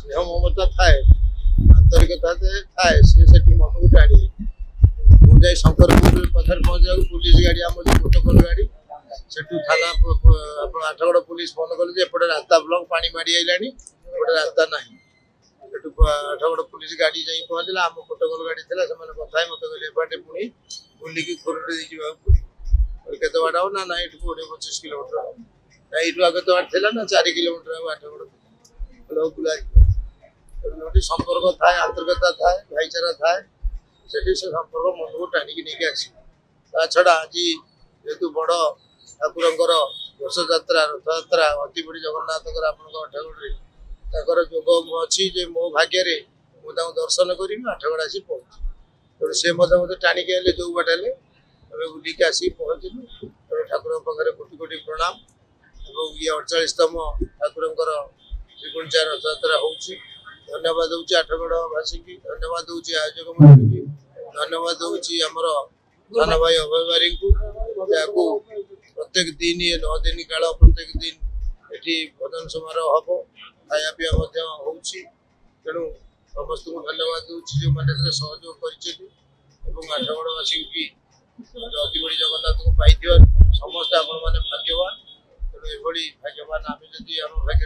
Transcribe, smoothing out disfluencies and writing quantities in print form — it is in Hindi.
स्नेह ममता थाए आंतरिकता थाए से मन को टाणी मुझे शंकरपुर पाखे पहुंचा पुलिस गाड़ी आम प्रोटोकल गाड़ी से थाना आठगड़ पुलिस फोन कले एपटे रास्ता ब्लॉक पानी माड़ी आईला गोटे रास्ता ना आठगड़ पुलिस गाड़ी जा पहुंचला आम प्रोटोकल गाड़ी थी से कथा मत कहले एपटे पुणी बुलिकी खोरटे पड़ो केते बाट हो ना 20-25 किलोमीटर यू आगे तो बाट ना 4 किलोमीटर आठगड़ बुला संपर्क थाए आंतरिकता थाए भाईचारा थाए से संपर्क मन को टाणिकी नहीं आस छड़ा आज जेहेतु बड़ ठाकुर घोष जात्रा रथ यात्रा अति बड़ी जगन्नाथ आठगढ़ जोग अच्छी मो भाग्य मुझे दर्शन करी आठगढ़ आसी पहुँची तेणु सी मत टाणिकी आए जो बाट आम बुलिकी आसिक पहुँचलु तेणु ठाकुर पाखे कोटि कोटि प्रणाम और ये 48तम ठाकुर श्रीगुंडा रथ यात्रा हो धन्यवाद दूसरी आठगढ़वासी की धन्यवाद दूसरी आयोजक मंडल की धन्यवाद दूसरी आमर धन भाई अभय बारी को प्रत्येक दिन ये 9 दिन काल प्रत्येक दिन ये भजन समारोह हम खाया पीवा हो तेणु समस्त को धन्यवाद दूसरी जो मैंने सहयोग कर आठगढ़वासी की अति बड़ी जगन्नाथ को पाई समस्त आपण मैंने भाग्यवान तेणु ये भाग्यवान आम जदि आम भाग्य